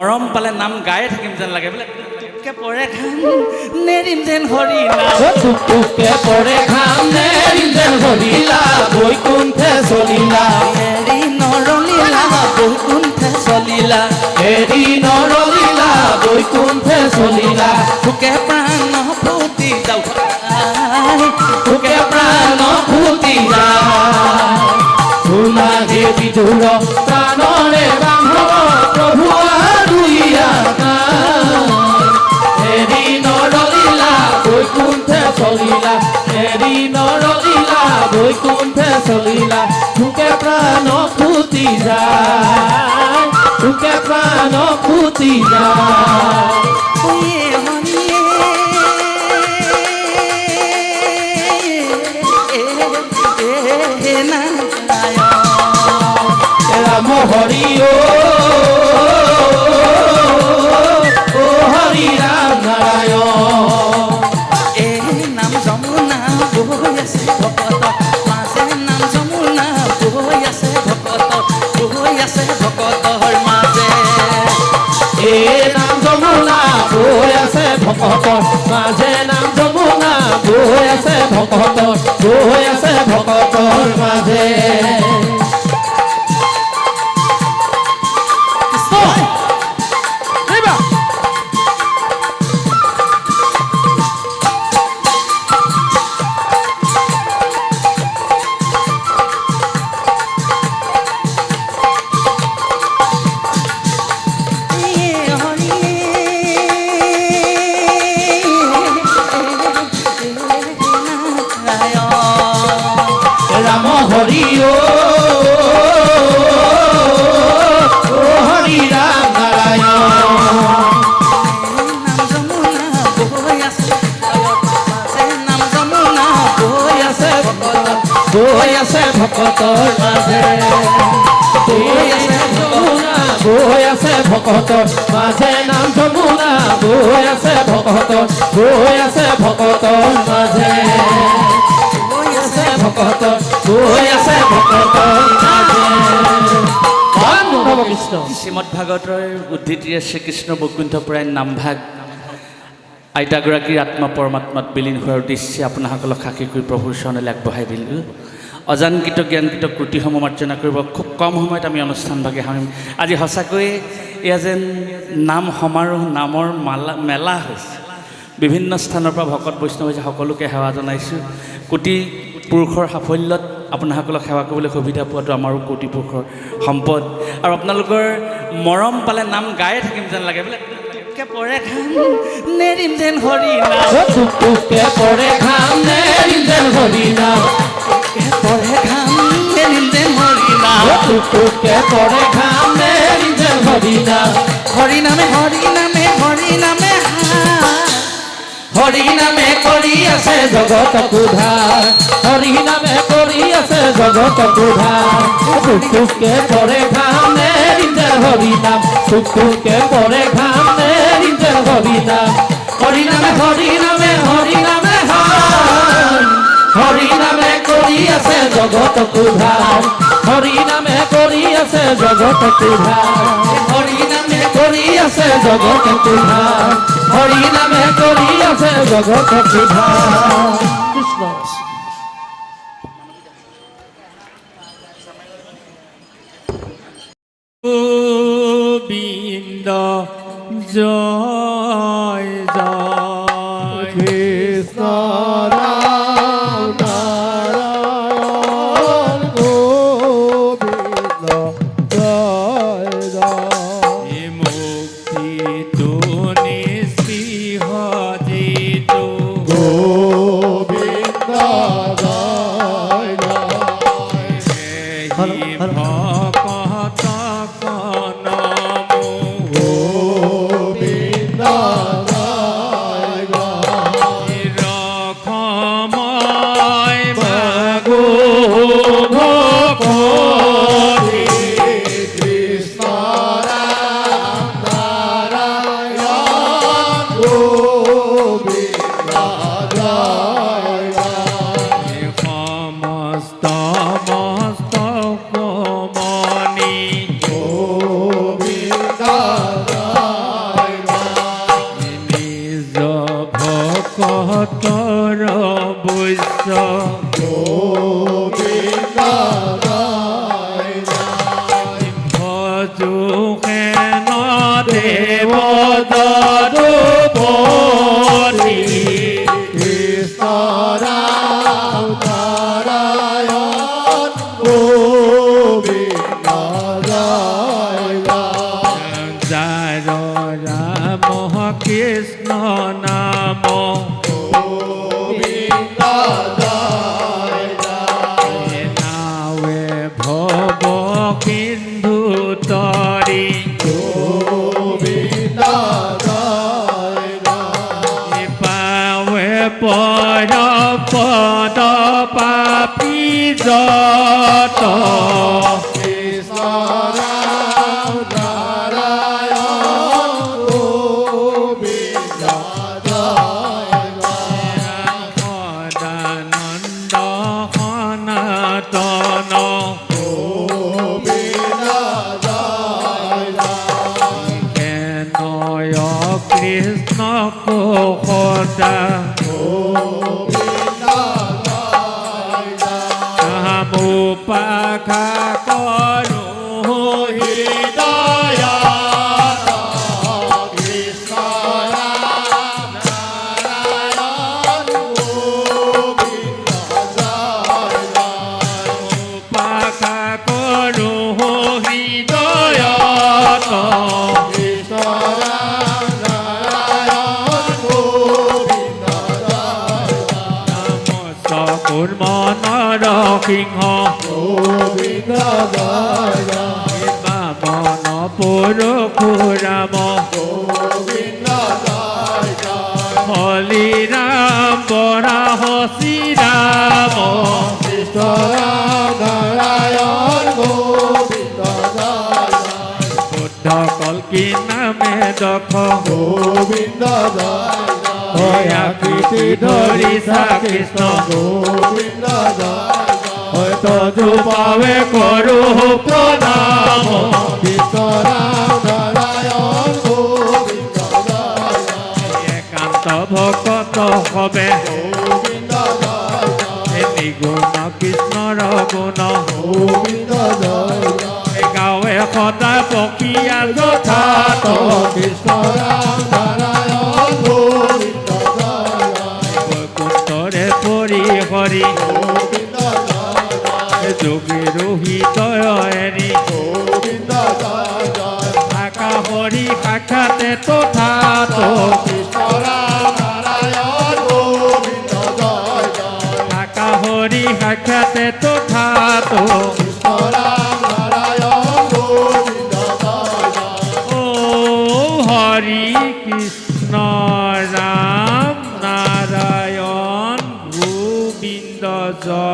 মৰম পালে নাম গায়ে থাকিম যেন লাগে বোলে টুকটুককে পৰে ঘাম নেৰিম যেন হৰি নাম টুকটুককে পৰে ঘাম নেৰিম যেন হৰিলা বৈকুণ্ঠে চলিলা এৰি নৰলীলা বৈকুণ্ঠে চলিলা এৰি নৰলীলা বৈকুণ্ঠে চলিলা তোকে প্ৰাণ ফুটি যাওঁ তোকে প্ৰাণ ফুটি যায় শুনাগে বিধুৰ প্ৰাণৰে বান্ধৱ প্ৰভু আৰুইয়া এৰি নৰলীলা বৈকুণ্ঠে চলিলা এৰি নৰলীলা বৈকুণ্ঠে চলিলা তোকে প্ৰাণ ফুটি যায় তোকে প্ৰাণ ফুটি যায় ৰাম হৰি অ হৰি ৰাম নাৰায়ণ এই নাম যমুনা বৈ আছে ভকত মাজে নাম যমুনা বৈ আছে ভকত ভকতৰ মাজে এই নাম যমুনা বৈ আছে ভকতৰ মাজে নাম যমুনা বৈ আছে ভকতৰ মাজে ৰাম হৰি অ হৰি ৰাম নাৰায়ণ নাম যমুনা বৈ আছে মাজে নাম যমুনা বৈ আছে বৈ আছে ভকতৰ মাজে বৈ আছে যমুনা বৈ আছে ভকতৰ মাজে নাম যমুনা বৈ আছে ভকতৰ মাজে বৈ আছে ভকতৰ বৈ আছে ভকতৰ মাজে কৃষ্ণ শ্ৰীমদ ভাগৱতৰ উদ্ধৃতিৰে শ্ৰীকৃষ্ণ বৈকুণ্ঠ পুৰাণ নামভাগ আইতাগৰাকীৰ আত্মা পৰমাত্মাত বিলীন হোৱাৰ উদ্দেশ্যে আপোনাসকলক সাক্ষী কৰি প্ৰভুৰ চৰণলৈ আগবঢ়াই দিলোঁ অজানকৃত জ্ঞানকৃত ক্ৰুটিসমূহ মাৰ্জনা কৰিব খুব কম সময়ত আমি অনুষ্ঠানভাগে সামিম আজি সঁচাকৈয়ে এয়া যেন নাম সমাৰোহ নামৰ মেলা হৈছে বিভিন্ন স্থানৰ পৰা ভকত বৈষ্ণৱ হৈছে সকলোকে সেৱা জনাইছোঁ কোটি পুৰুষৰ সাফল্যত আপোনাসকলক সেৱা কৰিবলৈ সুবিধা পোৱাটো আমাৰো কোটি পুৰুষৰ সম্পদ আৰু আপোনালোকৰ মৰম পালে নাম গায়ে থাকিম যেন লাগে বোলে টুকটুককে পৰে ঘাম নেৰিম যেন হৰি নাম টুকটুককে পৰে ঘাম নেৰিম যেন হৰি নাম পৰে ঘাম নেৰিম যেন হৰি নাম টুকটুককে পৰে ঘাম নেৰিম যেন হৰি নাম হৰি নামে হৰি নামে হৰি নামে হৰি নামে কৰি আছে জগতক উদ্ধাৰ হৰি নামে কৰি আছে জগতক উদ্ধাৰ টুকটুককে পৰে ঘাম নেৰিম যেন হৰি নাম টুকটুককে পৰে ঘাম নেৰিম যেন হৰি নাম হৰি নামে হৰি নামে হৰি নামে হৰি নামে কৰি আছে জগতক উদ্ধাৰ হৰি নামে কৰি আছে জগতক উদ্ধাৰ হৰি নামে কৰি আছে জগতক উদ্ধাৰ হৰি নামে কৰি আছে জগতক উদ্ধাৰ কৃষ্ণ গোবিন্দ জয় জয় কৃষ্ণ রাম নারায়ণ গোবিন্দ জয় জয় মুক্তি তু নিস্পৃহ জিতু গোবিন্দ জয় জয় সেই ভকত নমো গোবিন্দ জগতৰ বৈশ্য ভজো সেন দেৱ তদুপৰি যাৰ ৰাম কৃষ্ণ নাম নাৱে ভৱ সিন্ধু তৰি পাৱে পৰ পদ পাপী যত সদানন্দ সনাতন কেনয় কৃষ্ণ সদা পাখা কৰো হৃদয় পাখা কৰো হৃদয়ত চকুৰ মনৰ সিংহ বামন পৰশুৰাম হলিৰাম বৰাহ শ্ৰীৰাম বুদ্ধ কল্কি নামে দখ আকৃতি ধৰিছা কৃষ্ণ তজু পাৱে কৰো প্ৰণাম একান্ত ভকত হবে নিগুণ কৃষ্ণৰ গুণ গাঁৱে সদায় পকীয়া যথাত বৈকুণ্ঠৰে পৰি হৰি যোগী ৰোহিত এৰি আকাশৰি সাক্ষাতে তথাত আকাশৰি সাক্ষাতে তথাত ও হৰি কৃষ্ণ ৰাম নাৰায়ণ গোবিন্দ জয়।